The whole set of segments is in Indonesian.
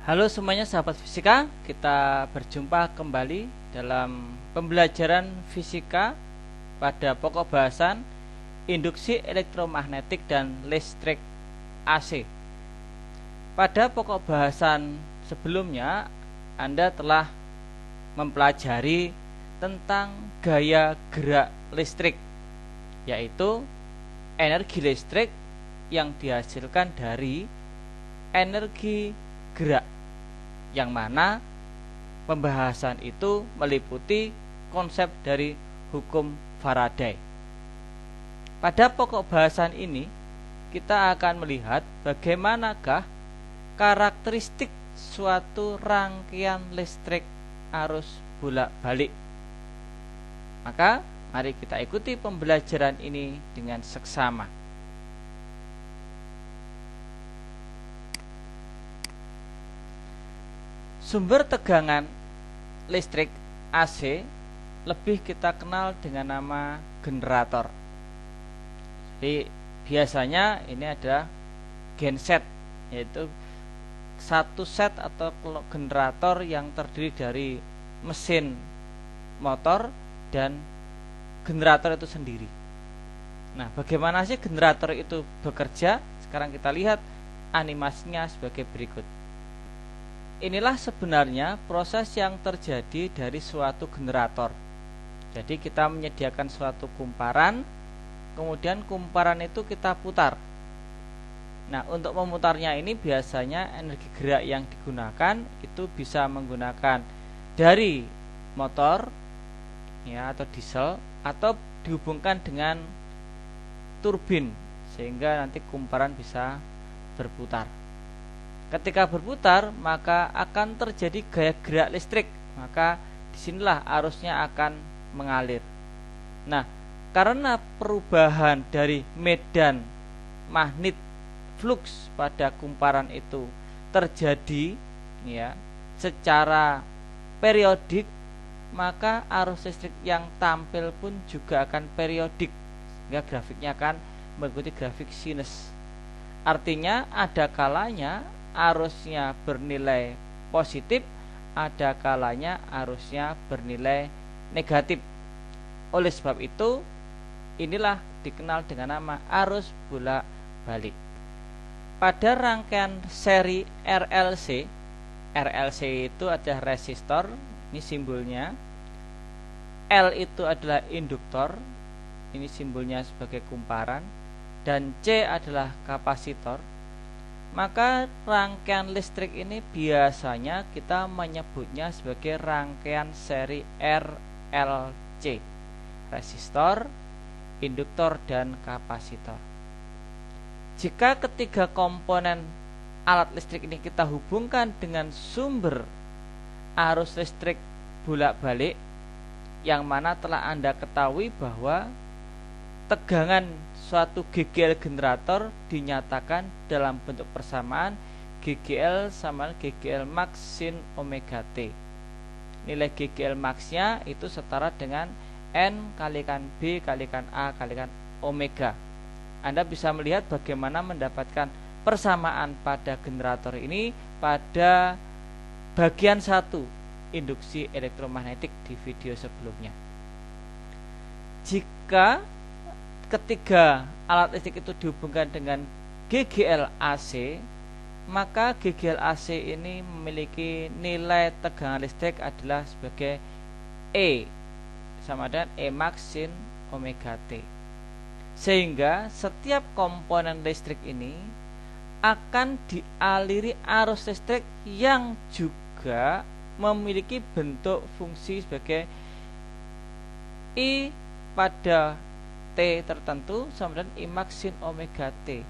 Halo semuanya sahabat fisika, kita berjumpa kembali dalam pembelajaran fisika pada pokok bahasan induksi elektromagnetik dan listrik AC. Pada pokok bahasan sebelumnya, Anda telah mempelajari tentang gaya gerak listrik, yaitu energi listrik yang dihasilkan dari energi gerak, yang mana pembahasan itu meliputi konsep dari hukum Faraday. Pada pokok bahasan ini kita akan melihat bagaimanakah karakteristik suatu rangkaian listrik arus bolak-balik. Maka mari kita ikuti pembelajaran ini dengan seksama. Sumber tegangan listrik AC lebih kita kenal dengan nama generator. Jadi biasanya ini ada genset, yaitu satu set atau generator yang terdiri dari mesin motor dan generator itu sendiri. Nah, bagaimana sih generator itu bekerja? Sekarang kita lihat animasinya sebagai berikut. Inilah sebenarnya proses yang terjadi dari suatu generator. Jadi kita menyediakan suatu kumparan, kemudian kumparan itu kita putar. Nah, untuk memutarnya ini biasanya energi gerak yang digunakan itu bisa menggunakan dari motor ya, atau diesel, atau dihubungkan dengan turbin sehingga nanti kumparan bisa berputar. Ketika berputar, maka akan terjadi gaya gerak listrik. Maka disinilah arusnya akan mengalir. Nah, karena perubahan dari medan magnet flux pada kumparan itu terjadi ya secara periodik, maka arus listrik yang tampil pun juga akan periodik, sehingga grafiknya akan mengikuti grafik sinus. Artinya ada kalanya arusnya bernilai positif, ada kalanya arusnya bernilai negatif. Oleh sebab itu, inilah dikenal dengan nama arus bolak-balik. Pada rangkaian seri RLC, RLC itu ada resistor, ini simbolnya. L itu adalah induktor, ini simbolnya sebagai kumparan, dan C adalah kapasitor. Maka rangkaian listrik ini biasanya kita menyebutnya sebagai rangkaian seri RLC, resistor, induktor, dan kapasitor. Jika ketiga komponen alat listrik ini kita hubungkan dengan sumber arus listrik bolak-balik, yang mana telah Anda ketahui bahwa tegangan suatu GGL generator dinyatakan dalam bentuk persamaan GGL sama GGL max sin omega T. Nilai GGL maxnya itu setara dengan N kalikan B kalikan A kalikan omega. Anda bisa melihat bagaimana mendapatkan persamaan pada generator ini pada bagian 1 induksi elektromagnetik di video sebelumnya. Jika ketiga alat listrik itu dihubungkan dengan GGL AC, maka GGL AC ini memiliki nilai tegangan listrik adalah sebagai E sama dengan E max sin omega T. Sehingga setiap komponen listrik ini akan dialiri arus listrik yang juga memiliki bentuk fungsi sebagai I pada T tertentu sama dengan I max sin omega T,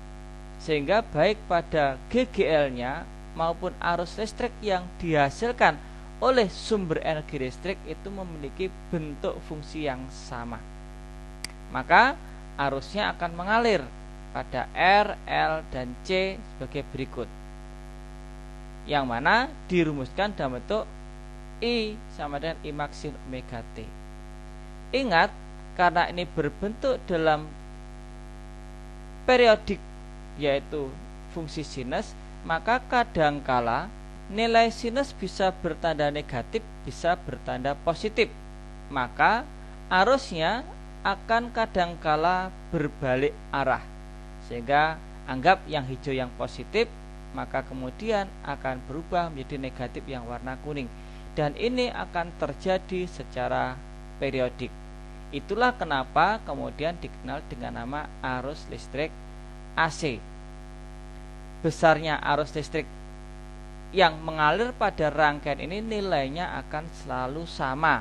sehingga baik pada GGL-nya maupun arus listrik yang dihasilkan oleh sumber energi listrik itu memiliki bentuk fungsi yang sama. Maka arusnya akan mengalir pada R, L, dan C sebagai berikut, yang mana dirumuskan dalam bentuk I sama dengan I max sin omega T. Ingat, karena ini berbentuk dalam periodik yaitu fungsi sinus, maka kadangkala nilai sinus bisa bertanda negatif, bisa bertanda positif. Maka arusnya akan kadangkala berbalik arah. Sehingga anggap yang hijau yang positif, maka kemudian akan berubah menjadi negatif yang warna kuning. Dan ini akan terjadi secara periodik. Itulah kenapa kemudian dikenal dengan nama arus listrik AC. Besarnya arus listrik yang mengalir pada rangkaian ini nilainya akan selalu sama.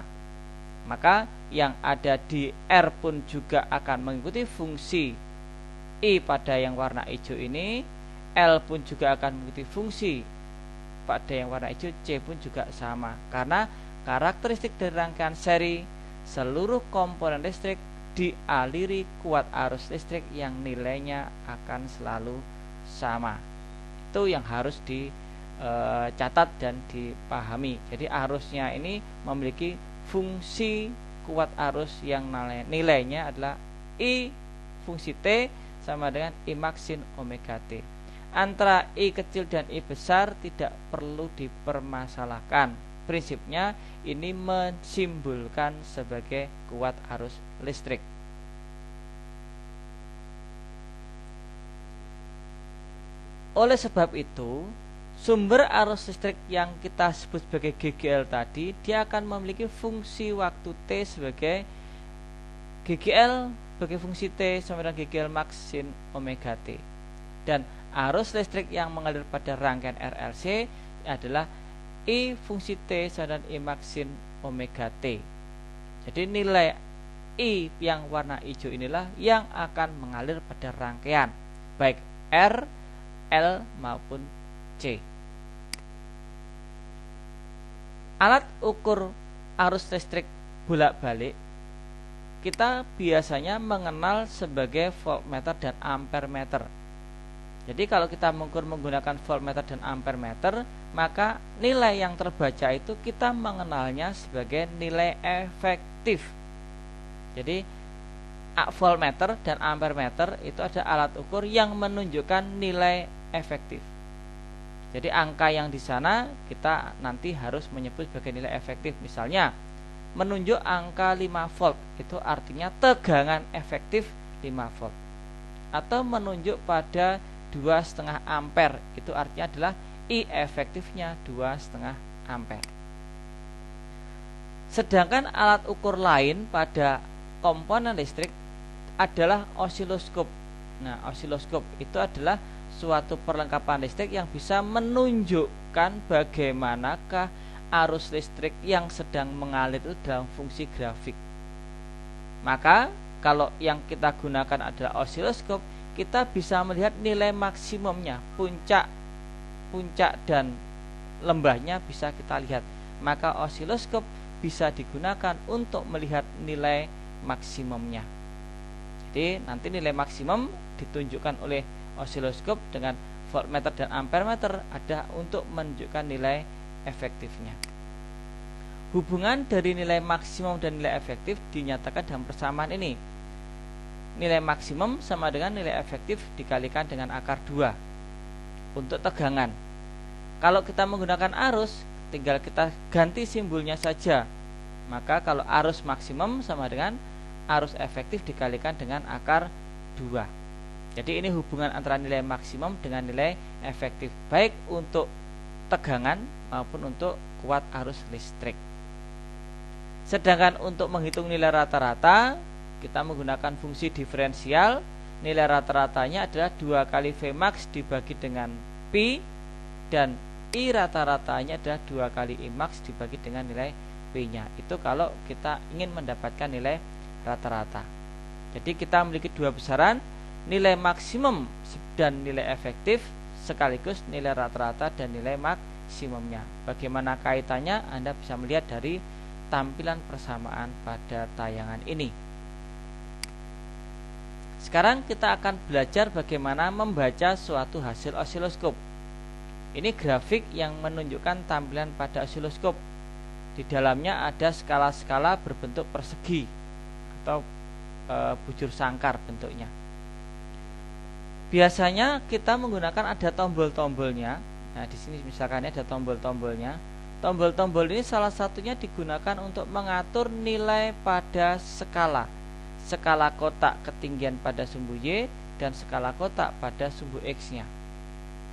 Maka yang ada di R pun juga akan mengikuti fungsi I pada yang warna hijau ini, L pun juga akan mengikuti fungsi pada yang warna hijau, C pun juga sama. Karena karakteristik dari rangkaian seri, seluruh komponen listrik dialiri kuat arus listrik yang nilainya akan selalu sama. Itu yang harus dicatat dan dipahami. Jadi arusnya ini memiliki fungsi kuat arus yang nilainya adalah I fungsi T sama dengan I max sin omega T. Antara I kecil dan I besar tidak perlu dipermasalahkan. Prinsipnya ini mensimbolkan sebagai kuat arus listrik. Oleh sebab itu, sumber arus listrik yang kita sebut sebagai GGL tadi, dia akan memiliki fungsi waktu T sebagai GGL sebagai fungsi T sama dengan GGL max sin omega T. Dan arus listrik yang mengalir pada rangkaian RLC adalah I fungsi T sama dengan I max sin omega T. Jadi nilai I yang warna hijau inilah yang akan mengalir pada rangkaian baik R, L maupun C. Alat ukur arus listrik bolak-balik kita biasanya mengenal sebagai voltmeter dan ampermeter. Jadi kalau kita mengukur menggunakan voltmeter dan ampermeter, maka nilai yang terbaca itu kita mengenalnya sebagai nilai efektif. Jadi voltmeter dan ampermeter itu ada alat ukur yang menunjukkan nilai efektif. Jadi angka yang di sana kita nanti harus menyebut sebagai nilai efektif. Misalnya menunjuk angka 5 volt itu artinya tegangan efektif 5 volt. Atau menunjuk pada 2,5 ampere itu artinya adalah I efektifnya 2,5 ampere. Sedangkan alat ukur lain pada komponen listrik adalah osiloskop. Nah, osiloskop itu adalah suatu perlengkapan listrik yang bisa menunjukkan bagaimanakah arus listrik yang sedang mengalir itu dalam fungsi grafik. Maka kalau yang kita gunakan adalah osiloskop, kita bisa melihat nilai maksimumnya, puncak dan lembahnya bisa kita lihat. Maka osiloskop bisa digunakan untuk melihat nilai maksimumnya. Jadi nanti nilai maksimum ditunjukkan oleh osiloskop dengan voltmeter dan ampermeter ada untuk menunjukkan nilai efektifnya. Hubungan dari nilai maksimum dan nilai efektif dinyatakan dalam persamaan ini. Nilai maksimum sama dengan nilai efektif dikalikan dengan akar 2 untuk tegangan. Kalau kita menggunakan arus, tinggal kita ganti simbolnya saja. Maka kalau arus maksimum sama dengan arus efektif dikalikan dengan akar 2. Jadi ini hubungan antara nilai maksimum dengan nilai efektif, baik untuk tegangan maupun untuk kuat arus listrik. Sedangkan untuk menghitung nilai rata-rata, kita menggunakan fungsi diferensial. Nilai rata-ratanya adalah 2 kali Vmax dibagi dengan Pi, dan I rata-ratanya adalah 2 kali Imax dibagi dengan nilai P-nya. Itu kalau kita ingin mendapatkan nilai rata-rata. Jadi kita memiliki dua besaran, nilai maksimum dan nilai efektif, sekaligus nilai rata-rata dan nilai maksimumnya. Bagaimana kaitannya Anda bisa melihat dari tampilan persamaan pada tayangan ini. Sekarang kita akan belajar bagaimana membaca suatu hasil osiloskop. Ini grafik yang menunjukkan tampilan pada osiloskop. Di dalamnya ada skala-skala berbentuk persegi atau bujur sangkar bentuknya. Biasanya kita menggunakan ada tombol-tombolnya. Nah, di sini misalkan ada tombol-tombolnya. Tombol-tombol ini salah satunya digunakan untuk mengatur nilai pada skala. Skala kotak ketinggian pada sumbu Y dan skala kotak pada sumbu X-nya.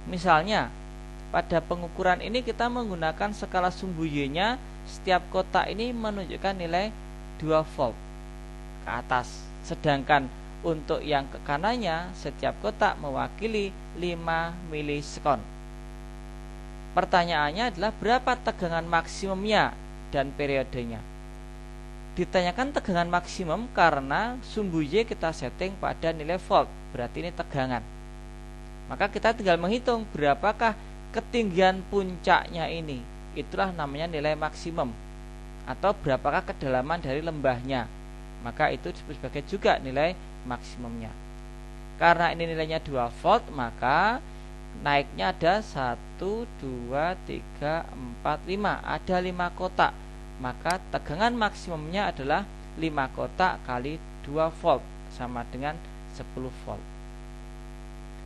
Misalnya, pada pengukuran ini kita menggunakan skala sumbu Y-nya, setiap kotak ini menunjukkan nilai 2 volt ke atas. Sedangkan untuk yang ke kanannya, setiap kotak mewakili 5 milisekon. Pertanyaannya adalah berapa tegangan maksimumnya dan periodenya. Ditanyakan tegangan maksimum karena sumbu Y kita setting pada nilai volt, berarti ini tegangan. Maka kita tinggal menghitung berapakah ketinggian puncaknya ini. Itulah namanya nilai maksimum. Atau berapakah kedalaman dari lembahnya. Maka itu disebut sebagai juga nilai maksimumnya. Karena ini nilainya 2 volt, maka naiknya ada 1, 2, 3, 4, 5. Ada 5 kotak. Maka tegangan maksimumnya adalah 5 kotak kali 2 volt, sama dengan 10 volt.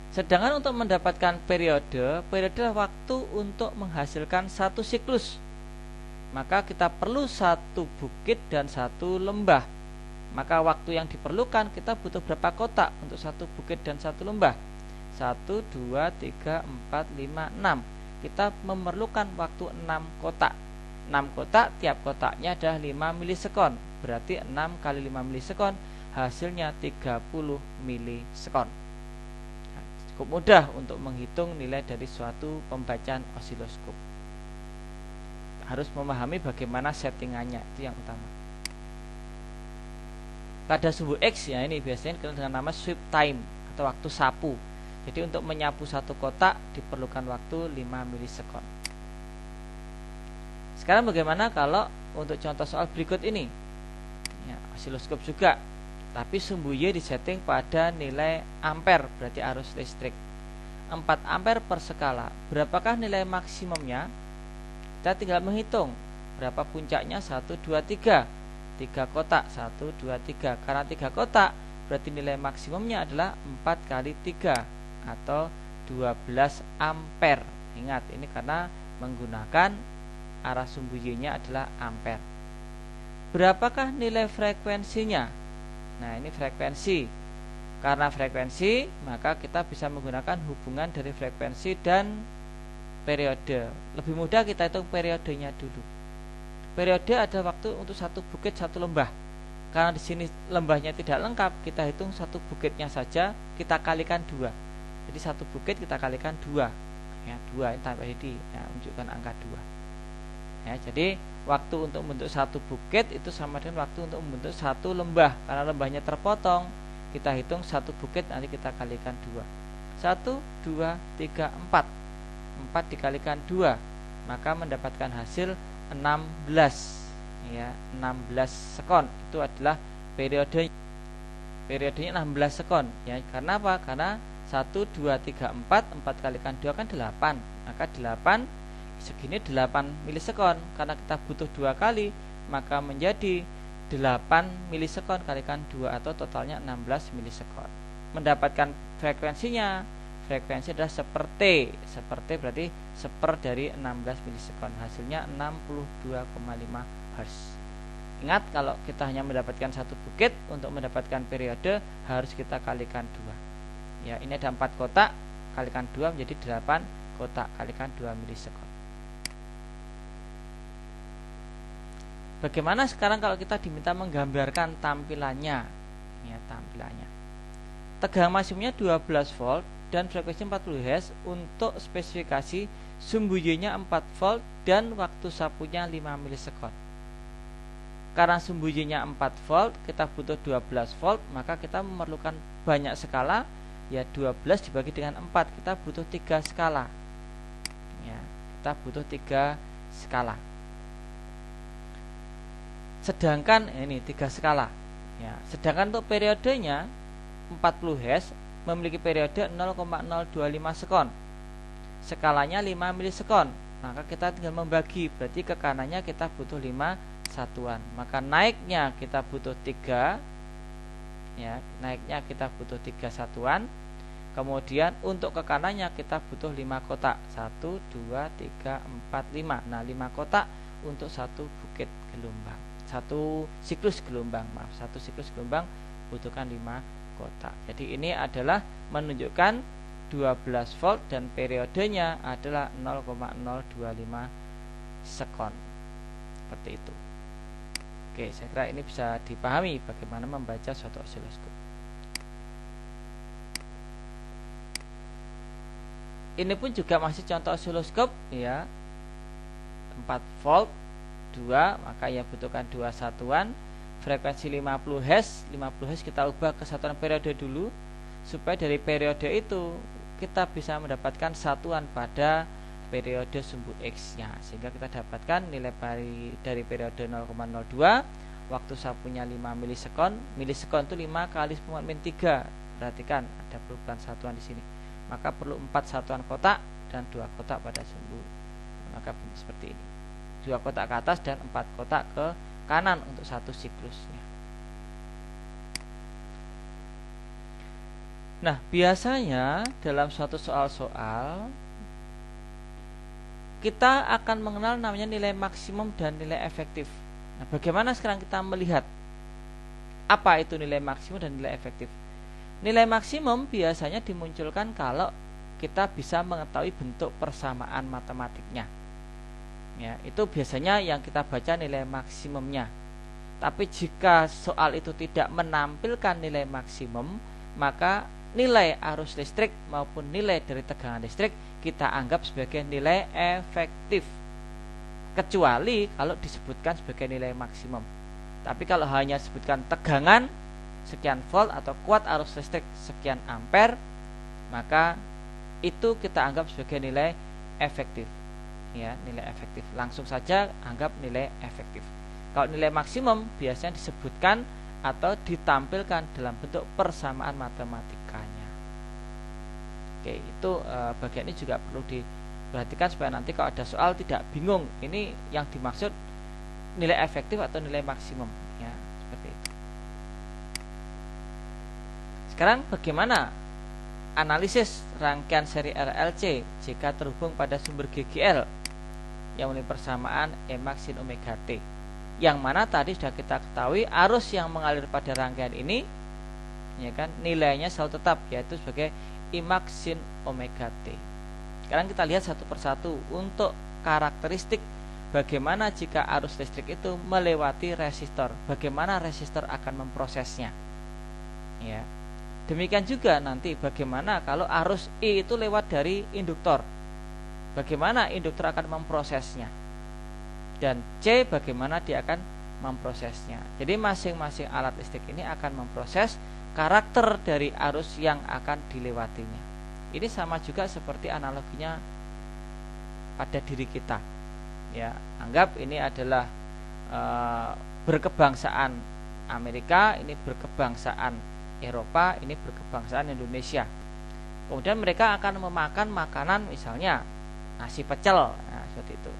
Sedangkan untuk mendapatkan periode adalah waktu untuk menghasilkan satu siklus. Maka kita perlu satu bukit dan satu lembah. Maka waktu yang diperlukan, kita butuh berapa kotak untuk satu bukit dan satu lembah? 1, 2, 3, 4, 5, 6. Kita memerlukan waktu 6 kotak. 6 kotak, tiap kotaknya adalah 5 milisekon. Berarti 6 kali 5 milisekon, hasilnya 30 milisekon. Nah, cukup mudah untuk menghitung nilai dari suatu pembacaan osiloskop. Harus memahami bagaimana settingannya, itu yang utama. Pada sumbu X ya, ini biasanya dikenal dengan nama sweep time atau waktu sapu. Jadi untuk menyapu satu kotak diperlukan waktu 5 milisekon. Sekarang bagaimana kalau untuk contoh soal berikut ini? Ya, osiloskop juga, tapi sumbu Y disetting pada nilai ampere, berarti arus listrik 4 ampere per skala. Berapakah nilai maksimumnya? Kita tinggal menghitung berapa puncaknya. 1, 2, 3. 3 kotak, 1, 2, 3. Karena 3 kotak, berarti nilai maksimumnya adalah 4 kali 3 atau 12 ampere. Ingat, ini karena menggunakan arah sumbu Y-nya adalah ampere. Berapakah nilai frekuensinya? Nah, ini frekuensi. Karena frekuensi, maka kita bisa menggunakan hubungan dari frekuensi dan periode. Lebih mudah kita hitung periodenya dulu. Periode ada waktu untuk satu bukit satu lembah. Karena di sini lembahnya tidak lengkap, kita hitung satu bukitnya saja, kita kalikan 2. Jadi satu bukit kita kalikan 2. Ya, 2 ini tambah ini, ya, menunjukkan angka 2. Ya, jadi waktu untuk membentuk satu bukit itu sama dengan waktu untuk membentuk satu lembah. Karena lembahnya terpotong, kita hitung satu bukit, nanti kita kalikan 2. 1, 2, 3, 4. 4 dikalikan 2, maka mendapatkan hasil 16. Ya, 16 sekon. Itu adalah periodenya 16 sekon. Ya, karena apa? Karena 1, 2, 3, 4. 4 kalikan 2 kan 8. Maka 8 segini 8 milisekon. Karena kita butuh 2 kali, maka menjadi 8 milisekon kalikan 2 atau totalnya 16 milisekon. Mendapatkan frekuensinya, frekuensi adalah seperti berarti seper dari 16 milisekon. Hasilnya 62,5 Hz. Ingat, kalau kita hanya mendapatkan satu bukit, untuk mendapatkan periode harus kita kalikan 2. Ya, ini ada 4 kotak, kalikan 2 menjadi 8 kotak, kalikan 2 milisekon. Bagaimana sekarang kalau kita diminta menggambarkan tampilannya? Ya, tampilannya. Tegangan maksimumnya 12 volt dan frekuensi 40 Hz. Untuk spesifikasi sumbu Y-nya 4 volt dan waktu sapunya 5 milisekon. Karena sumbu Y-nya 4 volt, kita butuh 12 volt, maka kita memerlukan banyak skala. Ya, 12 dibagi dengan 4, kita butuh 3 skala. Ya, kita butuh 3 skala. Sedangkan ini 3 skala. Ya, sedangkan untuk periodenya 40 Hz memiliki periode 0,025 sekon. Skalanya 5 milisekon. Maka kita tinggal membagi, berarti ke kanannya kita butuh 5 satuan. Maka naiknya kita butuh 3. Ya, naiknya kita butuh 3 satuan. Kemudian untuk ke kanannya kita butuh 5 kotak. 1, 2, 3, 4, 5. Nah, 5 kotak untuk satu bukit gelombang. Satu siklus gelombang, maaf. Satu siklus gelombang butuhkan 5 kotak. Jadi ini adalah menunjukkan 12 volt dan periodenya adalah 0,025 sekon. Seperti itu. Oke, saya kira ini bisa dipahami bagaimana membaca suatu osiloskop. Ini pun juga masih contoh osiloskop ya. 4 volt 2, maka yang butuhkan 2 satuan. Frekuensi 50 Hz. 50 Hz kita ubah ke satuan periode dulu, supaya dari periode itu kita bisa mendapatkan satuan pada periode sumbu X nya, sehingga kita dapatkan nilai dari periode 0,02. Waktu sapunya 5 milisekon. Milisekon itu 5 kali 10⁻³ Perhatikan ada perubahan satuan di sini. Maka perlu 4 satuan kotak dan 2 kotak pada sumbu. Maka seperti ini. 2 kotak ke atas dan 4 kotak ke kanan untuk satu siklusnya. Nah, biasanya dalam suatu soal-soal kita akan mengenal namanya nilai maksimum dan nilai efektif. Nah, bagaimana sekarang kita melihat apa itu nilai maksimum dan nilai efektif? Nilai maksimum biasanya dimunculkan kalau kita bisa mengetahui bentuk persamaan matematiknya. Ya, itu biasanya yang kita baca nilai maksimumnya. Tapi jika soal itu tidak menampilkan nilai maksimum, maka nilai arus listrik maupun nilai dari tegangan listrik kita anggap sebagai nilai efektif, kecuali kalau disebutkan sebagai nilai maksimum. Tapi kalau hanya disebutkan tegangan sekian volt atau kuat arus listrik sekian ampere, maka itu kita anggap sebagai nilai efektif. Ya, nilai efektif. Langsung saja anggap nilai efektif. Kalau nilai maksimum biasanya disebutkan atau ditampilkan dalam bentuk persamaan matematikanya. Oke, itu bagian ini juga perlu diperhatikan supaya nanti kalau ada soal tidak bingung ini yang dimaksud nilai efektif atau nilai maksimum. Ya, seperti itu. Sekarang bagaimana analisis rangkaian seri RLC jika terhubung pada sumber GGL yang memiliki persamaan E max sin omega T, yang mana tadi sudah kita ketahui arus yang mengalir pada rangkaian ini ya kan nilainya selalu tetap, yaitu sebagai E max sin omega T. Sekarang kita lihat satu persatu untuk karakteristik bagaimana jika arus listrik itu melewati resistor, bagaimana resistor akan memprosesnya. Ya. Demikian juga nanti bagaimana kalau arus I itu lewat dari induktor, bagaimana induktor akan memprosesnya, dan C bagaimana dia akan memprosesnya. Jadi masing-masing alat listrik ini akan memproses karakter dari arus yang akan dilewatinya. Ini sama juga seperti analoginya pada diri kita. Ya, anggap ini adalah berkebangsaan Amerika, ini berkebangsaan Eropa, ini berkebangsaan Indonesia. Kemudian mereka akan memakan makanan misalnya nasi pecel, nah, seperti itu.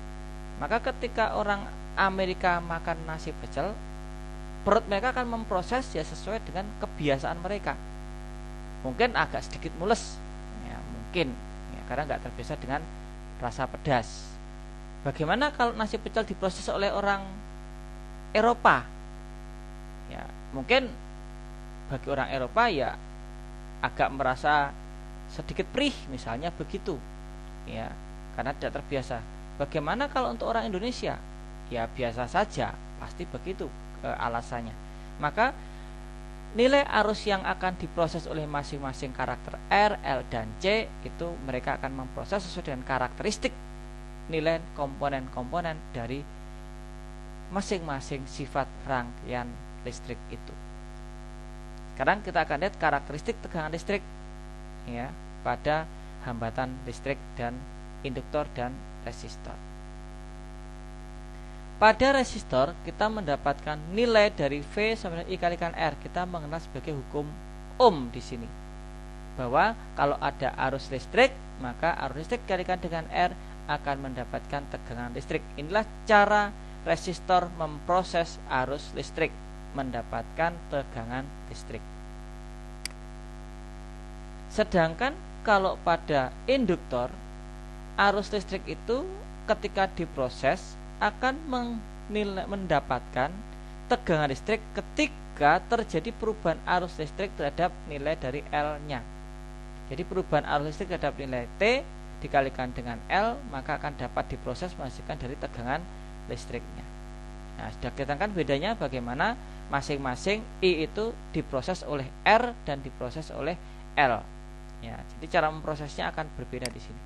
Maka ketika orang Amerika makan nasi pecel, perut mereka akan memproses ya sesuai dengan kebiasaan mereka. Mungkin agak sedikit mules, ya, mungkin ya, karena nggak terbiasa dengan rasa pedas. Bagaimana kalau nasi pecel diproses oleh orang Eropa? Ya, mungkin bagi orang Eropa ya agak merasa sedikit perih misalnya begitu, ya, karena tidak terbiasa. Bagaimana kalau untuk orang Indonesia? Ya biasa saja, pasti begitu alasannya. Maka nilai arus yang akan diproses oleh masing-masing karakter R, L, dan C itu mereka akan memproses sesuai dengan karakteristik nilai komponen-komponen dari masing-masing sifat rangkaian listrik itu. Sekarang kita akan lihat karakteristik tegangan listrik ya pada hambatan listrik dan induktor dan resistor. Pada resistor kita mendapatkan nilai dari V sama dengan I kalikan R. Kita mengenal sebagai hukum Ohm di sini. Bahwa kalau ada arus listrik, maka arus listrik dikalikan dengan R akan mendapatkan tegangan listrik. Inilah cara resistor memproses arus listrik, mendapatkan tegangan listrik. Sedangkan kalau pada induktor, arus listrik itu ketika diproses akan mendapatkan tegangan listrik ketika terjadi perubahan arus listrik terhadap nilai dari L-nya. Jadi perubahan arus listrik terhadap nilai T dikalikan dengan L, maka akan dapat diproses menghasilkan dari tegangan listriknya. Nah, sudah kelihatan kan bedanya bagaimana masing-masing I itu diproses oleh R dan diproses oleh L. Ya, jadi cara memprosesnya akan berbeda di sini.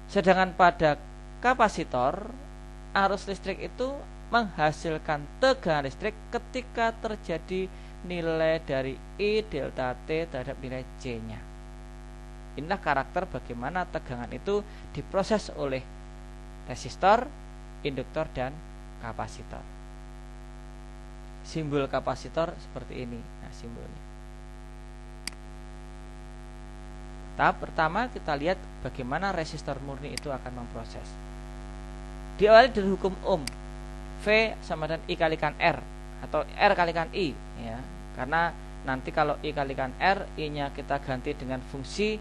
Sedangkan pada kapasitor, arus listrik itu menghasilkan tegangan listrik ketika terjadi nilai dari I delta T terhadap nilai C-nya. Inilah karakter bagaimana tegangan itu diproses oleh resistor, induktor, dan kapasitor. Simbol kapasitor seperti ini. Nah, simbolnya. Tahap pertama kita lihat bagaimana resistor murni itu akan memproses. Diawali dari hukum Ohm, V sama dengan I kalikan R atau R kalikan I, ya. Karena nanti kalau I kalikan R, I-nya kita ganti dengan fungsi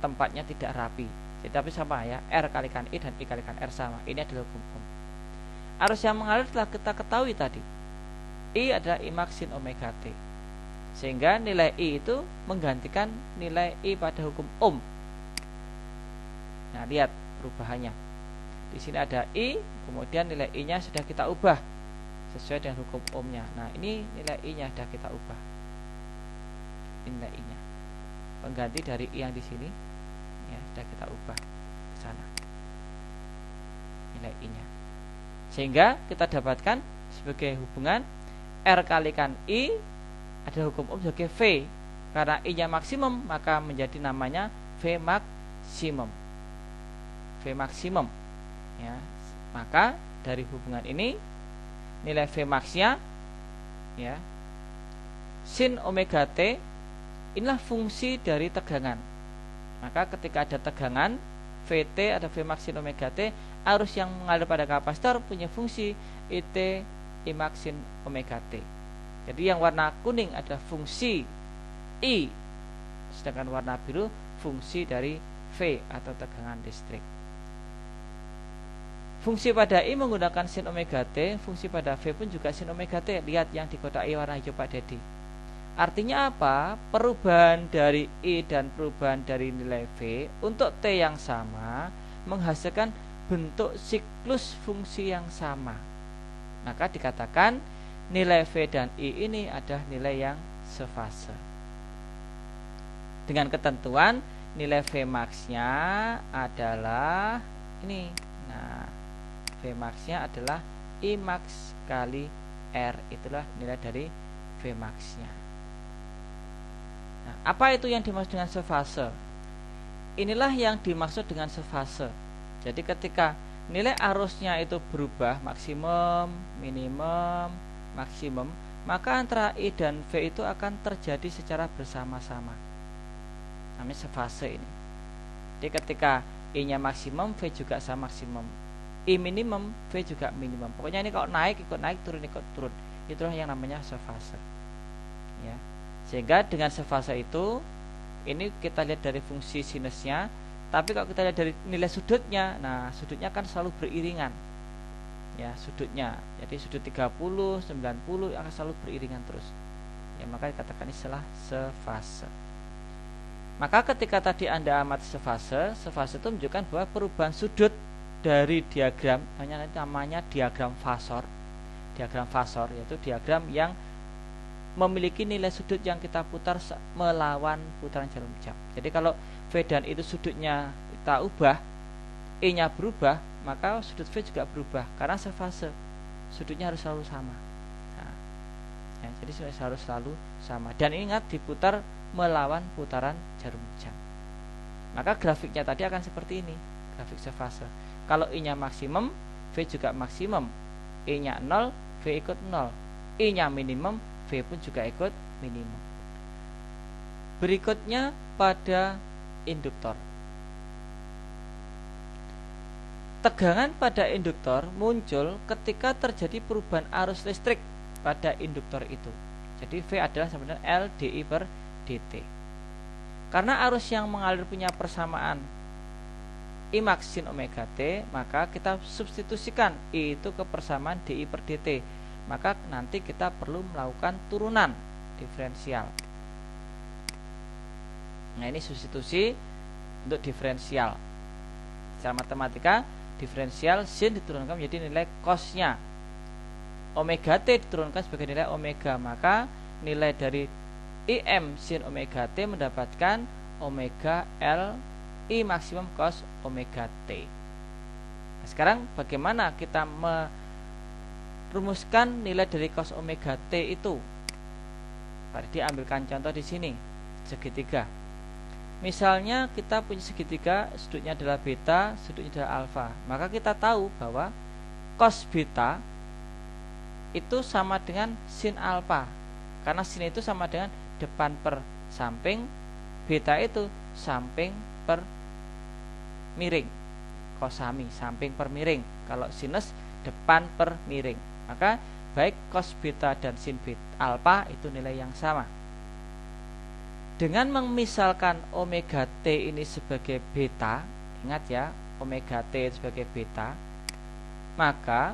tempatnya tidak rapi. Tapi sama ya, R kalikan I dan I kalikan R sama. Ini adalah hukum Ohm. Arus yang mengalir telah kita ketahui tadi. I adalah I maksin omega T. Sehingga nilai I itu menggantikan nilai I pada hukum Ohm. Nah, lihat perubahannya. Di sini ada I, kemudian nilai I-nya sudah kita ubah sesuai dengan hukum Ohm-nya. Nah, ini nilai I-nya sudah kita ubah. Nilai I-nya. Pengganti dari I yang di sini ya sudah kita ubah ke sana. Nilai I-nya. Sehingga kita dapatkan sebagai hubungan R kalikan I ada hukum Ohm sebagai V. Karena I-nya maksimum, maka menjadi namanya V maksimum. V maksimum. Ya, maka dari hubungan ini nilai V max-nya ya sin omega T inilah fungsi dari tegangan. Maka ketika ada tegangan VT ada V max sin omega T, arus yang mengalir pada kapasitor punya fungsi IT I max sin omega T. Jadi yang warna kuning adalah fungsi I, sedangkan warna biru fungsi dari V atau tegangan listrik. Fungsi pada I menggunakan sin omega T, fungsi pada V pun juga sin omega T. Lihat yang dikodai warna hijau Pak Dedi. Artinya apa? Perubahan dari I dan perubahan dari nilai V untuk T yang sama menghasilkan bentuk siklus fungsi yang sama. Maka dikatakan nilai V dan I ini adalah nilai yang sefase. Dengan ketentuan nilai V max-nya adalah ini. Nah, V max-nya adalah I max kali R. Itulah nilai dari V max-nya. Nah, apa itu yang dimaksud dengan sefase? Inilah yang dimaksud dengan sefase. Jadi ketika nilai arusnya itu berubah maksimum, minimum, maksimum, maka antara I dan V itu akan terjadi secara bersama-sama. Namanya sefase ini. Jadi ketika I-nya maksimum, V juga sama maksimum. I minimum, V juga minimum. Pokoknya ini kalau naik ikut naik, turun ikut turun. Itulah yang namanya sefase. Ya. Sehingga dengan sefase itu, ini kita lihat dari fungsi sinusnya. Tapi kalau kita lihat dari nilai sudutnya, nah sudutnya kan selalu beriringan. Ya, sudutnya. Jadi sudut 30, 90 akan selalu beriringan terus. Ya, maka dikatakan istilah sefase. Maka ketika tadi Anda amati sefase, sefase itu menunjukkan bahwa perubahan sudut dari diagram namanya diagram fasor. Diagram fasor yaitu diagram yang memiliki nilai sudut yang kita putar melawan putaran jarum jam. Jadi kalau V dan itu sudutnya kita ubah, I-nya berubah, maka sudut V juga berubah karena sefase. Sudutnya harus selalu sama. Nah, ya, jadi harus selalu sama. Dan ingat diputar melawan putaran jarum jam. Maka grafiknya tadi akan seperti ini, grafik sefase. Kalau I-nya maksimum, V juga maksimum. I-nya 0, V ikut 0. I-nya minimum, V pun juga ikut minimum. Berikutnya pada induktor. Tegangan pada induktor muncul ketika terjadi perubahan arus listrik pada induktor itu. Jadi V adalah sama dengan L dI per dt. dt. Karena arus yang mengalir punya persamaan I max sin omega t, maka kita substitusikan I itu ke persamaan dI per dt. Maka nanti kita perlu melakukan turunan diferensial. Nah, ini substitusi untuk diferensial. Secara matematika, diferensial sin diturunkan menjadi nilai cosnya. Omega t diturunkan sebagai nilai omega, maka nilai dari Im sin omega t mendapatkan omega L I maksimum cos omega t. Nah, sekarang bagaimana kita merumuskan nilai dari cos omega t itu? Pak Ridi ambilkan contoh di sini, segitiga. Misalnya kita punya segitiga, sudutnya adalah beta, sudutnya adalah alfa. Maka kita tahu bahwa cos beta itu sama dengan sin alfa. Karena sin itu sama dengan depan per samping, beta itu samping per miring, kosami samping per miring. Kalau sinus depan per miring, maka baik cos beta dan sin beta alfa itu nilai yang sama. Dengan memisalkan omega t ini sebagai beta, ingat ya, omega t sebagai beta, maka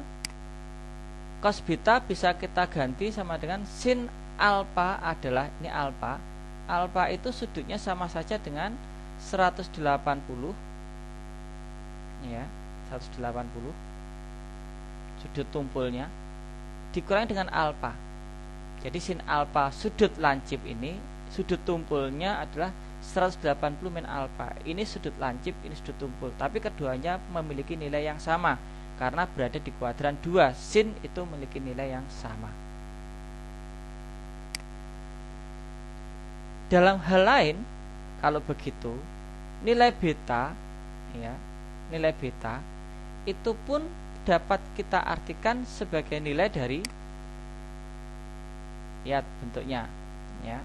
cos beta bisa kita ganti sama dengan sin alfa adalah, ini alfa. Alfa itu sudutnya sama saja dengan 180 ya, 180 sudut tumpulnya dikurangi dengan alfa. Jadi sin alfa sudut lancip ini, sudut tumpulnya adalah 180 min alfa. Ini sudut lancip, ini sudut tumpul, tapi keduanya memiliki nilai yang sama karena berada di kuadran 2. Sin itu memiliki nilai yang sama. Dalam hal lain, kalau begitu, nilai beta ya, nilai beta itu pun dapat kita artikan sebagai nilai dari, lihat bentuknya ya.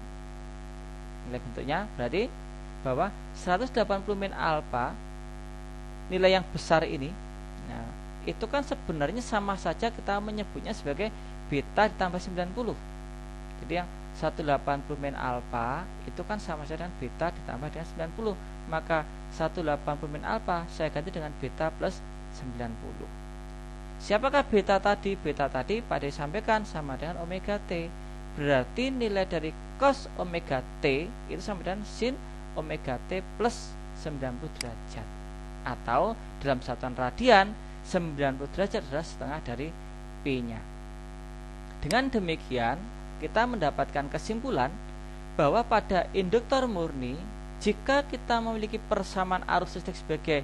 Nilai bentuknya berarti bahwa 180 min alfa, nilai yang besar ini, nah, itu kan sebenarnya sama saja kita menyebutnya sebagai beta ditambah 90. Jadi yang 180 min alfa itu kan sama saja dengan beta ditambah dengan 90. Maka 180 min alfa saya ganti dengan beta plus 90. Siapakah beta tadi? Beta tadi pada disampaikan sama dengan omega t. Berarti nilai dari cos omega t itu sama dengan sin omega t plus 90 derajat. Atau dalam satuan radian, 90 derajat adalah setengah dari P-nya. Dengan demikian, kita mendapatkan kesimpulan bahwa pada induktor murni, jika kita memiliki persamaan arus listrik sebagai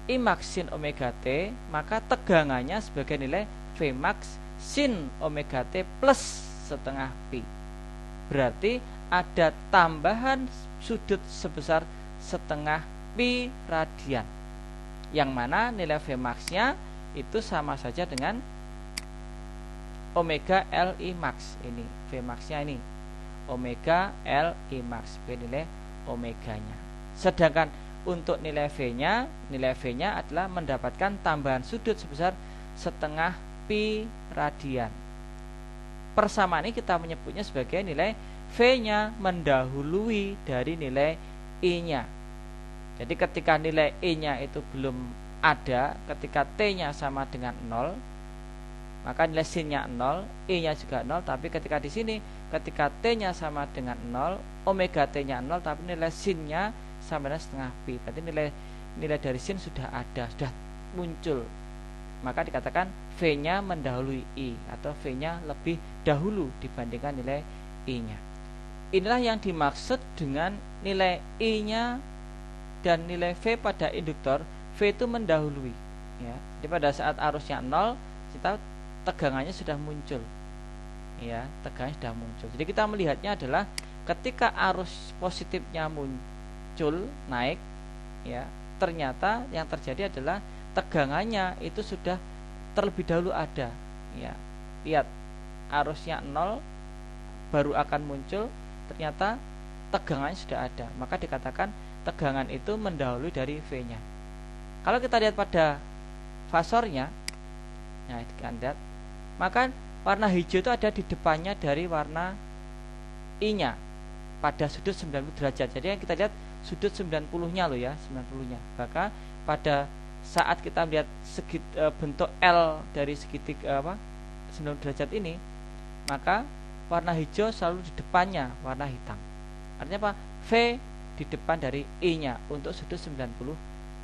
I max sin omega t, maka tegangannya sebagai nilai V max sin omega t plus setengah Pi. Berarti ada tambahan sudut sebesar setengah Pi radian, yang mana nilai V max-nya itu sama saja dengan omega Li max. Ini V max-nya, ini omega Li max, nilai omeganya. Sedangkan untuk nilai V-nya adalah mendapatkan tambahan sudut sebesar setengah Pi radian. Persamaan ini kita menyebutnya sebagai nilai V-nya mendahului dari nilai I-nya. Jadi ketika nilai I-nya itu belum ada, ketika T-nya sama dengan 0, maka nilai sin-nya 0, I-nya juga 0. Tapi ketika di sini, ketika T-nya sama dengan 0, omega T-nya 0, tapi nilai sin-nya sama dengan setengah Pi. Berarti nilai dari sin sudah ada, sudah muncul. Maka dikatakan V-nya mendahului I, atau V-nya lebih dahulu dibandingkan nilai I-nya. Inilah yang dimaksud dengan nilai I-nya dan nilai V pada induktor. V itu mendahului ya. Jadi pada saat arusnya 0, kita tegangannya sudah muncul ya, tegangannya sudah muncul. Jadi kita melihatnya adalah ketika arus positifnya muncul naik ya, ternyata yang terjadi adalah tegangannya itu sudah terlebih dahulu ada ya. Lihat, arusnya 0 baru akan muncul, ternyata tegangannya sudah ada, maka dikatakan tegangan itu mendahului dari V-nya. Kalau kita lihat pada fasornya, nah kita lihat, maka warna hijau itu ada di depannya dari warna I-nya. pada sudut 90 derajat. Jadi yang kita lihat sudut 90-nya loh ya, 90-nya. Maka pada saat kita melihat bentuk L dari segitiga 90 derajat ini, maka warna hijau selalu di depannya warna hitam. Artinya apa? V di depan dari I-nya untuk sudut 90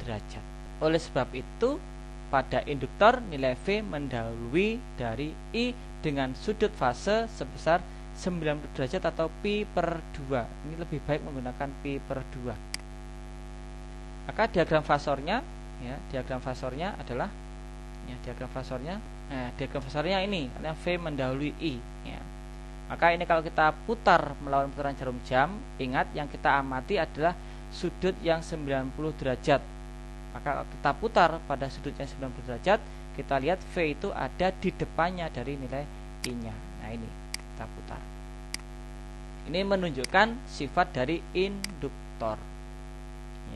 derajat. Oleh sebab itu, pada induktor nilai V mendahului dari I dengan sudut fase sebesar 90 derajat atau pi/2. Ini lebih baik menggunakan pi/2. Maka diagram fasornya adalah diagram fasornya ini, karena V mendahului I ya. Maka ini kalau kita putar melawan putaran jarum jam, ingat yang kita amati adalah sudut yang 90 derajat. Maka kalau kita putar pada sudut yang 90 derajat, kita lihat V itu ada di depannya dari nilai I-nya. Nah, ini kita putar. Ini menunjukkan sifat dari induktor.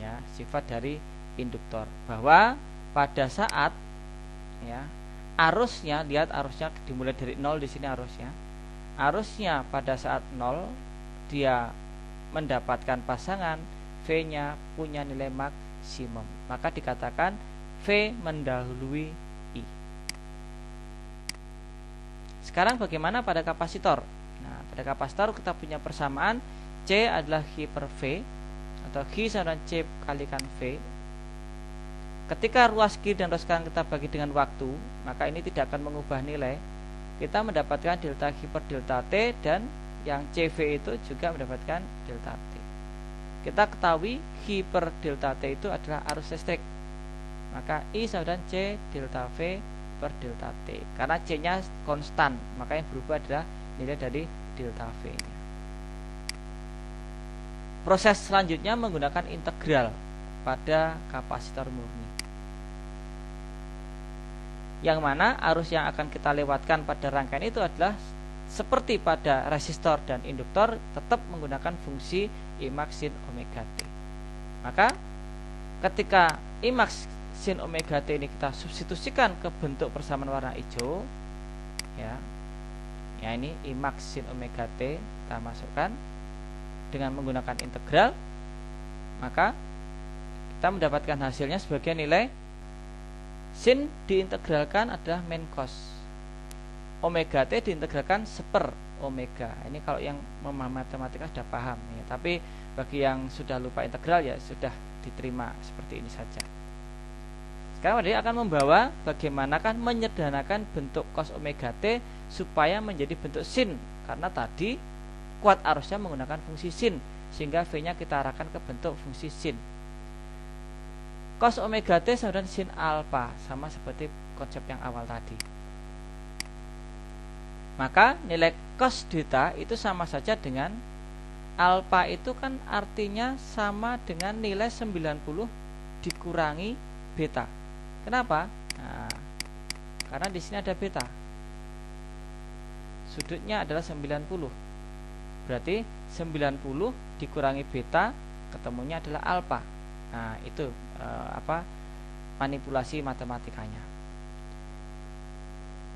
Ya, sifat dari induktor bahwa pada saat ya arusnya, lihat arusnya dimulai dari 0 di sini arusnya pada saat 0 dia mendapatkan pasangan, V-nya punya nilai maksimum, maka dikatakan V mendahului I. Sekarang bagaimana pada kapasitor? Nah, pada kapasitor kita punya persamaan C adalah Q/V atau Q sama dengan C kalikan V. Ketika ruas Q dan ruas kanan kita bagi dengan waktu, maka ini tidak akan mengubah nilai. Kita mendapatkan delta Q/delta T, dan yang CV itu juga mendapatkan delta T. Kita ketahui Q/delta T itu adalah arus listrik. Maka I sama dengan C delta V/delta T. Karena C-nya konstan, maka yang berubah adalah nilai dari delta V-nya. Proses selanjutnya menggunakan integral pada kapasitor murni, yang mana arus yang akan kita lewatkan pada rangkaian itu adalah seperti pada resistor dan induktor, tetap menggunakan fungsi I max sin omega T. Maka ketika I max sin omega T ini kita substitusikan ke bentuk persamaan warna hijau ya ini I max sin omega T kita masukkan dengan menggunakan integral, maka kita mendapatkan hasilnya sebagai nilai sin diintegralkan adalah min cos, omega T diintegralkan seper omega. Ini kalau yang memahami matematika sudah paham ya. Tapi bagi yang sudah lupa integral ya sudah diterima seperti ini saja. Sekarang dia akan membawa bagaimanakah menyederhanakan bentuk cos omega T supaya menjadi bentuk sin, karena tadi kuat arusnya menggunakan fungsi sin, sehingga V-nya kita arahkan ke bentuk fungsi sin. Cos omega T sama dengan sin alpha, sama seperti konsep yang awal tadi. Maka nilai cos theta itu sama saja dengan alpha, itu kan artinya sama dengan nilai 90 dikurangi beta. Kenapa? Nah, karena di sini ada beta. Sudutnya adalah 90. Berarti 90 dikurangi beta ketemunya adalah alpha. Nah, itu manipulasi matematikanya.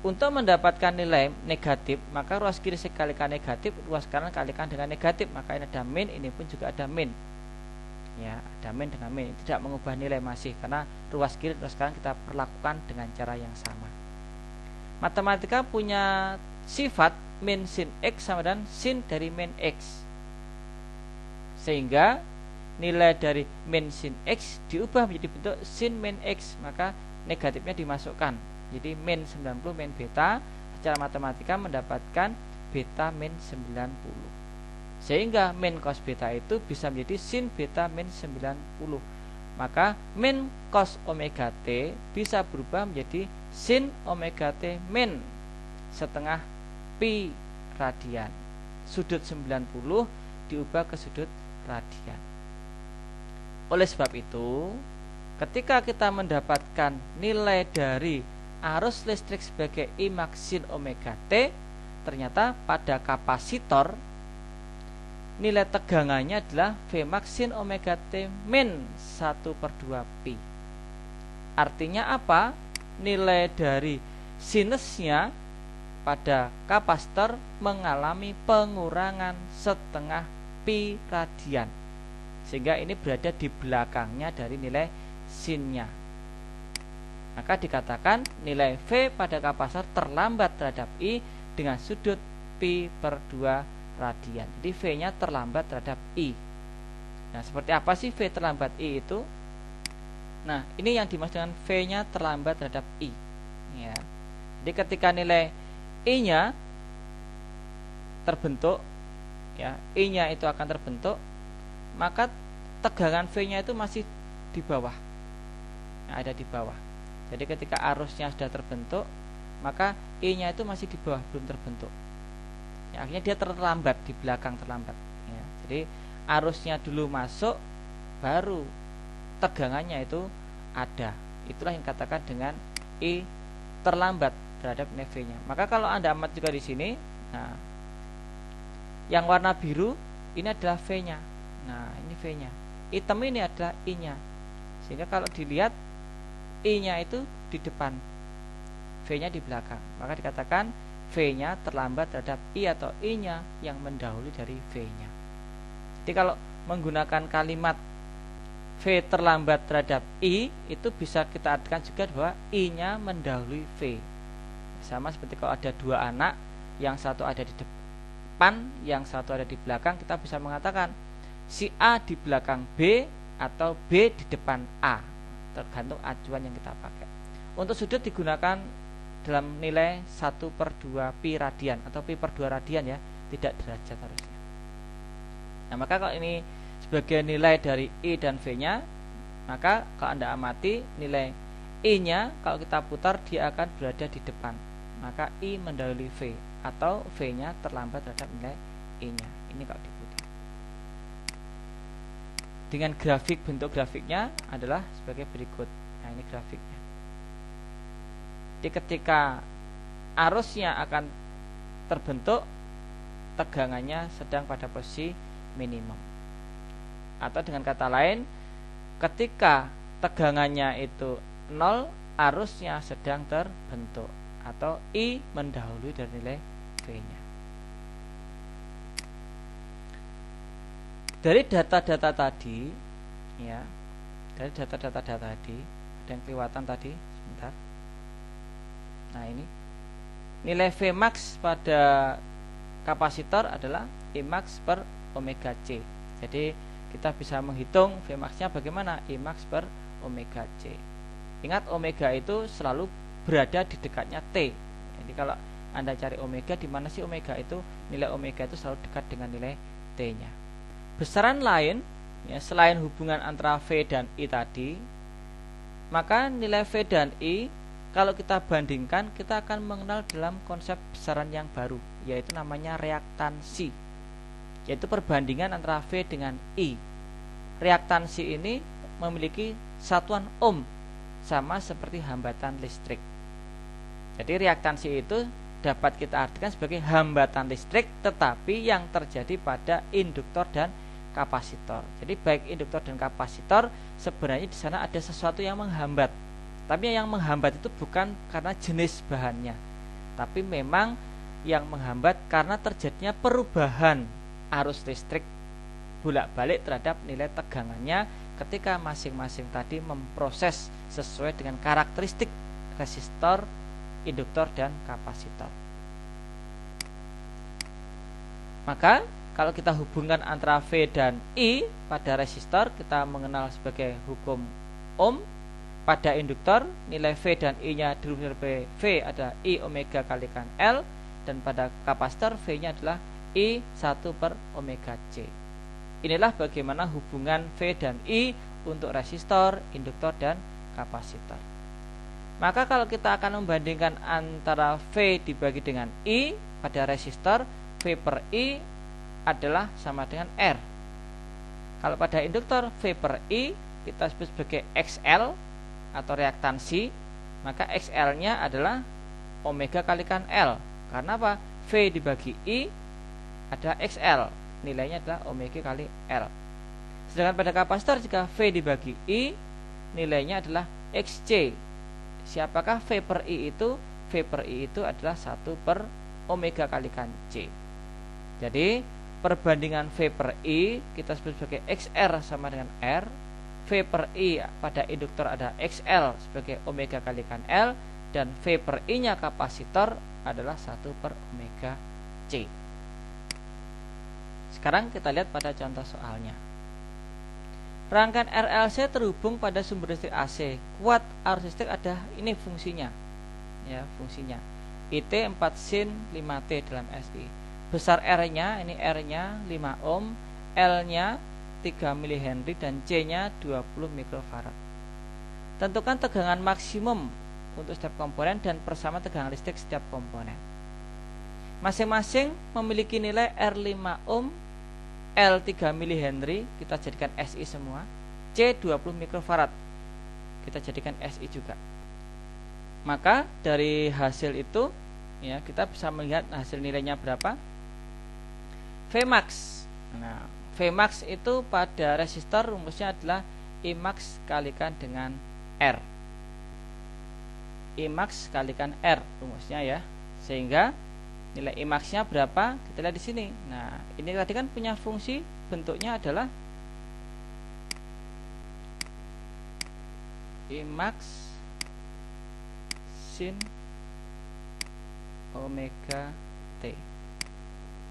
Untuk mendapatkan nilai negatif, maka ruas kiri sekalikan negatif, ruas kanan kalikan dengan negatif, maka ini ada min, ini pun juga ada min. Ya, ada min dengan min, tidak mengubah nilai masih, karena ruas kiri ruas kanan kita perlakukan dengan cara yang sama. Matematika punya sifat min sin x sama dengan sin dari min x, sehingga nilai dari min sin x diubah menjadi bentuk sin min x, maka negatifnya dimasukkan. Jadi min 90 min beta, secara matematika mendapatkan beta min 90. Sehingga min cos beta itu bisa menjadi sin beta min 90. Maka min cos omega T bisa berubah menjadi sin omega T min setengah pi radian. Sudut 90 diubah ke sudut radian. Oleh sebab itu, ketika kita mendapatkan nilai dari arus listrik sebagai I max sin omega T, ternyata pada kapasitor nilai tegangannya adalah V max sin omega T min 1/2 pi. Artinya apa? Nilai dari sinusnya pada kapasitor mengalami pengurangan setengah pi radian, sehingga ini berada di belakangnya dari nilai sinnya. Maka dikatakan nilai V pada kapasitor terlambat terhadap I dengan sudut pi per 2 radian. Jadi V nya terlambat terhadap I. Nah, seperti apa sih V terlambat I itu? Nah, ini yang dimaksud dengan V nya terlambat terhadap I ya. Jadi ketika nilai I nya terbentuk ya, I nya itu akan terbentuk, maka tegangan V nya itu masih di bawah, nah, ada di bawah. Jadi ketika arusnya sudah terbentuk, maka I nya itu masih di bawah, belum terbentuk ya, akhirnya dia terlambat, di belakang terlambat ya. Jadi arusnya dulu masuk, baru tegangannya itu ada. Itulah yang dikatakan dengan I terlambat terhadap nilai V nya. Maka kalau Anda amati juga di sini, nah, yang warna biru ini adalah V nya. Nah, ini V nya. Hitam ini adalah I nya. Sehingga kalau dilihat, I nya itu di depan, V nya di belakang. Maka dikatakan V nya terlambat terhadap I atau I nya yang mendahului dari V nya. Jadi kalau menggunakan kalimat V terlambat terhadap I, itu bisa kita artikan juga bahwa I nya mendahului V. Sama seperti kalau ada dua anak, yang satu ada di depan, yang satu ada di belakang, kita bisa mengatakan si A di belakang B atau B di depan A, tergantung acuan yang kita pakai. Untuk sudut digunakan dalam nilai 1/2 pi radian atau pi per 2 radian ya, tidak derajat harusnya. Nah, maka kalau ini sebagai nilai dari I dan V nya, maka kalau Anda amati nilai I nya kalau kita putar dia akan berada di depan, maka I mendahului V atau V nya terlambat terhadap nilai I nya. Ini kalau diputar. Dengan grafik, bentuk grafiknya adalah sebagai berikut. Nah, ini grafiknya. Jadi ketika arusnya akan terbentuk, tegangannya sedang pada posisi minimum. Atau dengan kata lain, ketika tegangannya itu 0, arusnya sedang terbentuk, atau I mendahului dari nilai V nya. Dari data-data tadi ya, dari data-data tadi, ada yang kelewatan tadi sebentar. Nah, ini nilai V max pada kapasitor adalah I max per omega C. Jadi kita bisa menghitung V max-nya bagaimana, I max per omega C. Ingat, omega itu selalu berada di dekatnya T. Jadi kalau Anda cari omega, di mana sih omega itu? Nilai omega itu selalu dekat dengan nilai T-nya. Besaran lain ya, selain hubungan antara V dan I tadi, maka nilai V dan I kalau kita bandingkan, kita akan mengenal dalam konsep besaran yang baru, yaitu namanya reaktansi, yaitu perbandingan antara V dengan I. Reaktansi ini memiliki satuan ohm, sama seperti hambatan listrik. Jadi reaktansi itu dapat kita artikan sebagai hambatan listrik, tetapi yang terjadi pada induktor dan kapasitor. Jadi baik induktor dan kapasitor, sebenarnya di sana ada sesuatu yang menghambat. Tapi yang menghambat itu bukan karena jenis bahannya, tapi memang yang menghambat karena terjadinya perubahan arus listrik bolak-balik terhadap nilai tegangannya ketika masing-masing tadi memproses sesuai dengan karakteristik resistor, induktor, dan kapasitor. Maka kalau kita hubungkan antara V dan I pada resistor, kita mengenal sebagai hukum ohm. Pada induktor, nilai V dan I nya dirumuskan V adalah I omega kalikan L, dan pada kapasitor V nya adalah I 1 per omega C. Inilah bagaimana hubungan V dan I untuk resistor, induktor, dan kapasitor. Maka kalau kita akan membandingkan antara V dibagi dengan I pada resistor, V per I adalah sama dengan R. Kalau pada induktor, V per I kita sebut sebagai XL atau reaktansi, maka XL nya adalah omega kalikan L. Karena apa? V dibagi I adalah XL, nilainya adalah omega kali L. Sedangkan pada kapasitor, jika V dibagi I, nilainya adalah XC. Siapakah V per I itu? V per I itu adalah 1 per omega kalikan C. Jadi perbandingan V per I kita sebut sebagai XR sama dengan R. V per I pada induktor ada XL sebagai omega kalikan L, dan V per I nya kapasitor adalah 1 per omega C. Sekarang kita lihat pada contoh soalnya. Rangkaian RLC terhubung pada sumber listrik AC. Kuat arus listrik ada, ini fungsinya. Ya, fungsinya. IT 4 sin 5T dalam SI. Besar R-nya, ini R-nya 5 ohm, L-nya 3 mH dan C-nya 20 mikrofarad. Tentukan tegangan maksimum untuk setiap komponen dan persamaan tegangan listrik setiap komponen. Masing-masing memiliki nilai R5 ohm, L 3 mH, kita jadikan SI semua, C 20 mikrofarad, kita jadikan SI juga. Maka dari hasil itu ya, kita bisa melihat hasil nilainya berapa. Vmax. Nah, Vmax itu pada resistor rumusnya adalah Imax kalikan dengan R. Imax kalikan R rumusnya ya. Sehingga nilai Imax-nya berapa? Kita lihat di sini. Nah, ini tadi kan punya fungsi, bentuknya adalah Imax sin omega T.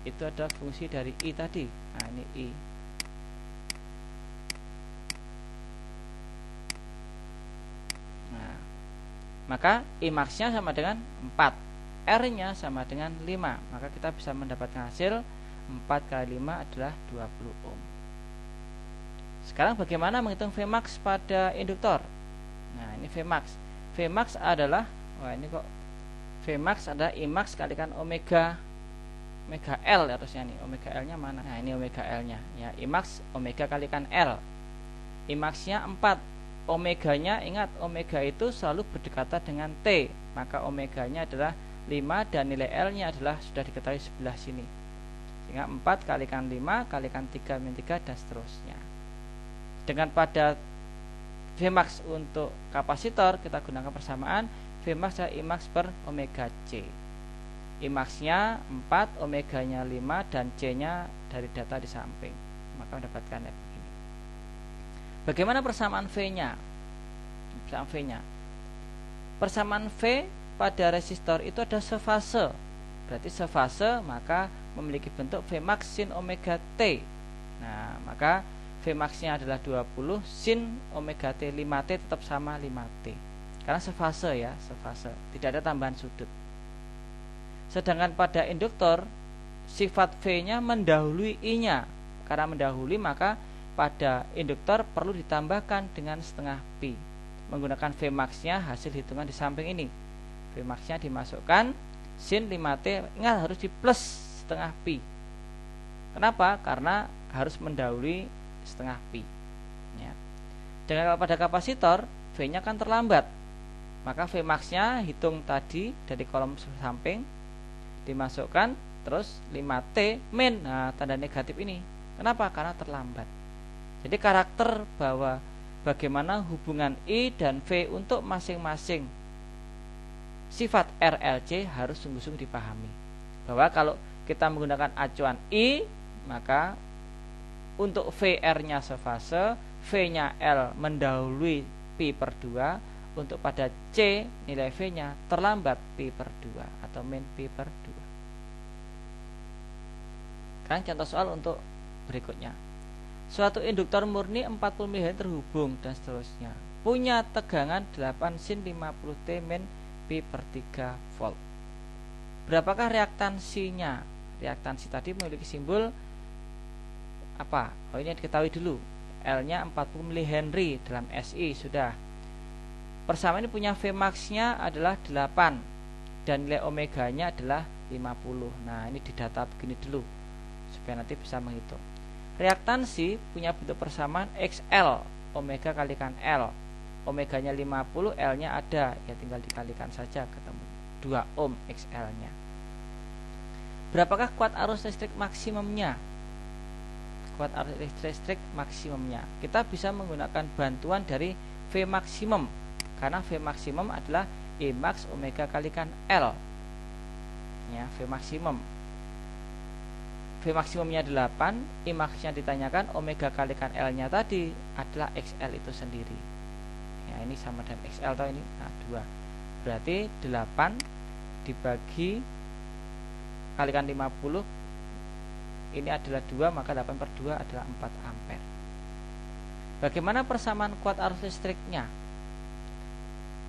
Itu adalah fungsi dari I tadi. Nah, ini I. Nah, maka Imax-nya sama dengan 4, R-nya sama dengan 5, maka kita bisa mendapatkan hasil 4 kali 5 adalah 20 ohm. Sekarang bagaimana menghitung Vmax pada induktor? Nah, ini Vmax. Vmax adalah, Vmax adalah Imax kalikan omega L harusnya nih. Omega L-nya mana? Nah, ini omega L-nya. Ya, Imax omega kalikan L. Imax-nya 4. Omeganya, ingat omega itu selalu berdekatan dengan T, maka omeganya adalah 5 dan nilai L-nya adalah sudah diketahui sebelah sini. Sehingga 4 kalikan 5 kalikan 3 min 3 dan seterusnya. Dengan pada Vmax untuk kapasitor kita gunakan persamaan Vmax adalah Imax per omega C. Imax-nya 4, omeganya 5 dan C-nya dari data di samping. Maka mendapatkan begini. Bagaimana persamaan V-nya? Persamaan V-nya. Persamaan V pada resistor itu ada sefase. Berarti sefase maka memiliki bentuk Vmax sin omega T. Nah, maka Vmax-nya adalah 20 sin omega T 5T tetap sama 5T. Karena sefase ya, sefase. Tidak ada tambahan sudut. Sedangkan pada induktor sifat V-nya mendahului I-nya. Karena mendahului maka pada induktor perlu ditambahkan dengan setengah pi. Menggunakan Vmax-nya hasil hitungan di samping ini. Vmax-nya dimasukkan sin 5T, ingat harus di plus setengah pi. Kenapa? Karena harus mendahului setengah pi ya. Dengan pada kapasitor V-nya kan terlambat, maka Vmax-nya hitung tadi dari kolom samping, dimasukkan terus 5T min, nah tanda negatif ini. Kenapa? Karena terlambat. Jadi karakter bahwa bagaimana hubungan I dan V untuk masing-masing sifat RLC harus sungguh-sungguh dipahami. Bahwa kalau kita menggunakan acuan I, maka untuk VR-nya sefase, V-nya L mendahului pi per 2. Untuk pada C, nilai V-nya terlambat pi per 2 atau min pi per 2. Sekarang contoh soal untuk berikutnya. Suatu induktor murni 40 mH terhubung dan seterusnya. Punya tegangan 8 sin 50T min pi per 3 volt. Berapakah reaktansinya? Reaktansi tadi memiliki simbol apa? Oh, ini diketahui dulu. L-nya 40 mH dalam SI sudah. Persamaan ini punya Vmax-nya adalah 8 dan nilai omeganya adalah 50. Nah, ini didata begini dulu supaya nanti bisa menghitung. Reaktansi punya bentuk persamaan XL, omega kalikan L. Omeganya 50, L-nya ada, ya tinggal dikalikan saja ketemu 2 ohm XL-nya. Berapakah kuat arus listrik maksimumnya? Kuat arus listrik maksimumnya kita bisa menggunakan bantuan dari V maksimum, karena V maksimum adalah Imax omega kalikan L ya, V maksimum. V V maksimumnya 8, I max-nya ditanyakan, omega kalikan L-nya tadi adalah XL itu sendiri. Ya, ini sama dengan XL atau ini, nah 2. Berarti 8 dibagi kalikan 50, ini adalah 2, maka 8 per 2 adalah 4 ampere. Bagaimana persamaan kuat arus listriknya?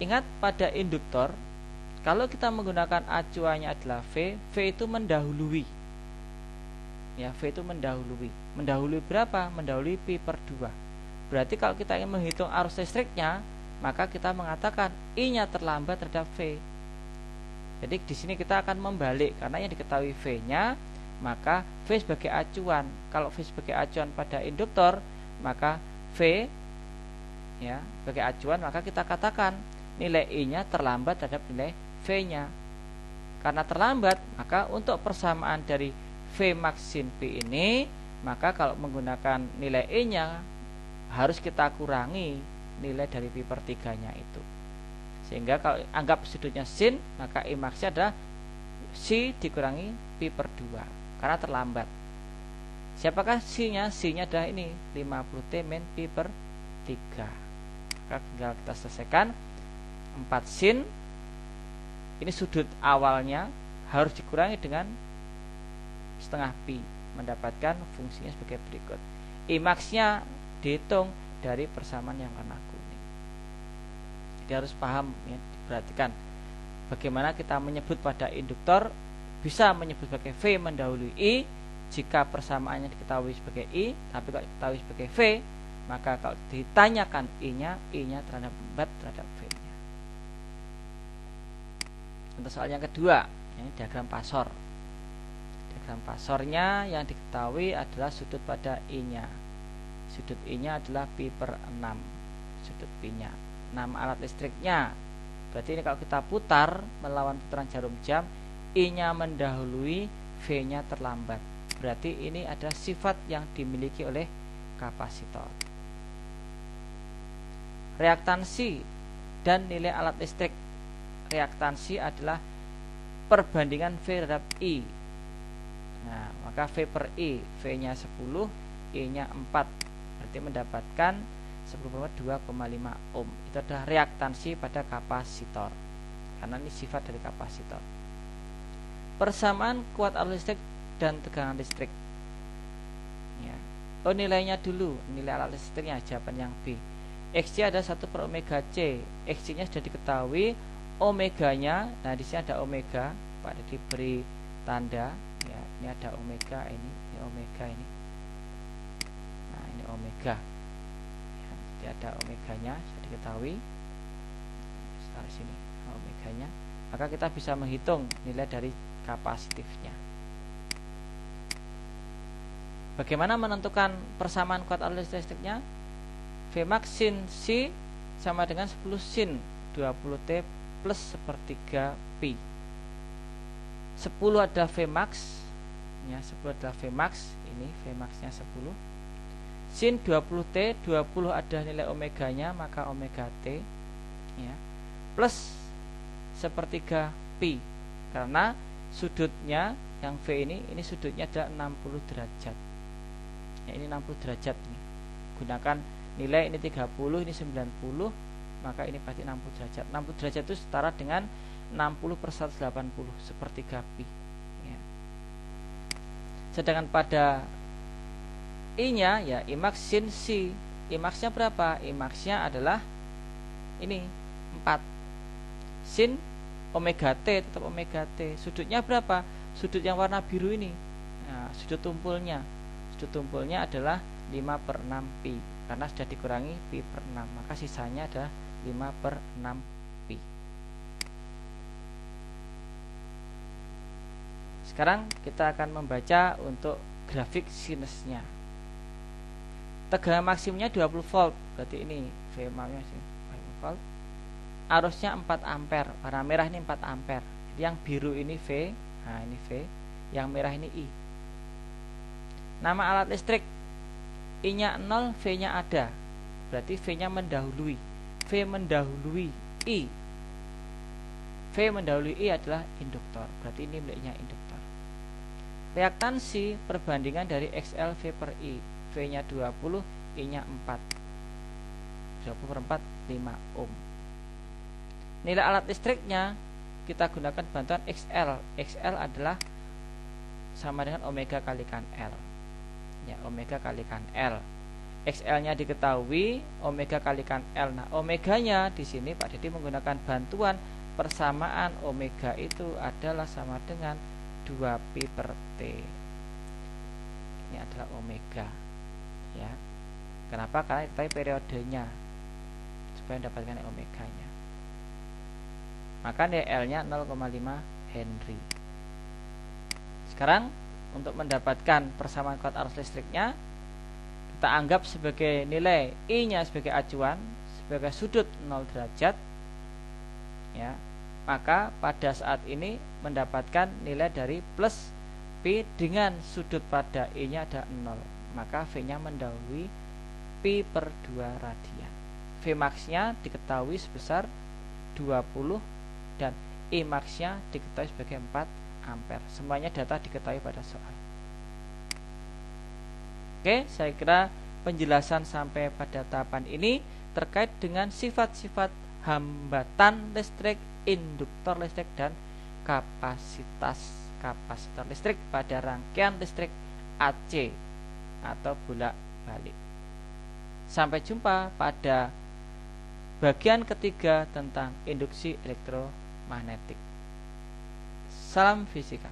Ingat pada induktor, kalau kita menggunakan acuannya adalah V itu mendahului. Ya, V itu mendahului. Mendahului berapa? Mendahului pi per 2. Berarti kalau kita ingin menghitung arus listriknya, maka kita mengatakan I-nya terlambat terhadap V. Jadi di sini kita akan membalik, karena yang diketahui V-nya, maka V sebagai acuan. Kalau V sebagai acuan pada induktor, maka V ya sebagai acuan, maka kita katakan nilai I-nya terlambat terhadap nilai V-nya. Karena terlambat, maka untuk persamaan dari V max sin P ini, maka kalau menggunakan nilai I-nya harus kita kurangi nilai dari pi per 3-nya itu. Sehingga kalau anggap sudutnya sin, maka I max-nya adalah C dikurangi pi per 2 karena terlambat. Siapakah C-nya? C-nya adalah ini 50T min pi per 3. Maka tinggal kita selesaikan 4 sin. Ini sudut awalnya harus dikurangi dengan setengah pi, mendapatkan fungsinya sebagai berikut. I max-nya dihitung dari persamaan yang warna kuning. Jadi harus paham ya, diperhatikan bagaimana kita menyebut pada induktor, bisa menyebut sebagai V mendahului I jika persamaannya diketahui sebagai I, tapi kalau diketahui sebagai V, maka kalau ditanyakan I-nya terlambat terhadap V-nya. Untuk soal yang kedua, ini diagram pasor. Diagram pasornya yang diketahui adalah sudut pada I-nya. Sudut I-nya adalah pi per 6. Sudut P-nya. Nama alat listriknya. Berarti ini kalau kita putar melawan putaran jarum jam, I-nya mendahului, V-nya terlambat. Berarti ini ada sifat yang dimiliki oleh kapasitor. Reaktansi dan nilai alat listrik. Reaktansi adalah perbandingan V terhadap I. Nah, maka V per I, V-nya 10, I-nya 4. Berarti mendapatkan 10,2,5 ohm. Itu adalah reaktansi pada kapasitor. Karena ini sifat dari kapasitor. Persamaan kuat arus listrik dan tegangan listrik. Ya. Oh, nilainya dulu, nilai alat listriknya, jawaban yang B. Xc ada 1 per omega C. Xc-nya sudah diketahui, omeganya, nah di sini ada omega, pada diberi tanda, ya, ini ada omega, ini omega ini. Nah, ini omega. Ya, jadi ada omeganya, sudah diketahui. Taruh sini omeganya. Maka kita bisa menghitung nilai dari kapasitifnya. Bagaimana menentukan persamaan kuat arus listriknya? V max sin C sama dengan 10 sin 20T plus sepertiga pi. 10 adalah V max, ya, 10 adalah V max, ini V max-nya 10. Sin 20T, 20 ada nilai omeganya, maka omega T, ya, plus sepertiga pi. Karena sudutnya yang V ini sudutnya adalah 60 derajat. Ya, ini 60 derajat nih. Gunakan nilai ini 30, ini 90, maka ini pasti 60 derajat. 60 derajat itu setara dengan 60 per 180, sepertiga pi. Ya. Sedangkan pada I-nya, ya, I max sin C. I max-nya berapa? I max-nya adalah ini 4. Sin omega T, tetap omega T. Sudutnya berapa? Sudut yang warna biru ini. Nah, sudut tumpulnya. Sudut tumpulnya adalah 5 per 6 pi. Karena sudah dikurangi pi per 6, maka sisanya adalah 5 per 6 pi. Sekarang kita akan membaca untuk grafik sinusnya. Tegangan maksimumnya 20 volt, berarti ini V max 20 volt. Arusnya 4 ampere, warna merah ini 4 ampere. Yang biru ini V, nah ini V, yang merah ini I. Nama alat listrik, I-nya 0, V-nya ada. Berarti V-nya mendahului. V mendahului I. V mendahului I adalah induktor. Berarti ini miliknya induktor. reaktansi perbandingan dari XL V per I. V nya 20, I nya 4, 20 per 4 5 ohm. Nilai alat listriknya kita gunakan bantuan XL. XL adalah sama dengan omega kalikan L. Ya, omega kalikan L. XL-nya diketahui, omega kalikan L. Nah, omeganya di sini Pak Dedi menggunakan bantuan persamaan omega itu adalah sama dengan 2pi per T. Ini adalah omega. Ya. Kenapa? Karena kita periodenya supaya mendapatkan omeganya. Maka L-nya 0,5 Henry. Sekarang untuk mendapatkan persamaan kuat arus listriknya, kita anggap sebagai nilai I-nya sebagai acuan, sebagai sudut 0 derajat. Ya, maka pada saat ini mendapatkan nilai dari plus P dengan sudut pada I-nya ada 0. Maka V-nya mendahului Pi per 2 radian. V max-nya diketahui sebesar 20 dan I max-nya diketahui sebagai 4 ampere. Semuanya data diketahui pada soal. Oke, saya kira penjelasan sampai pada tahapan ini terkait dengan sifat-sifat hambatan listrik, induktor listrik, dan kapasitor listrik pada rangkaian listrik AC atau bolak-balik. Sampai jumpa pada bagian ketiga tentang induksi elektromagnetik. Salam fisika.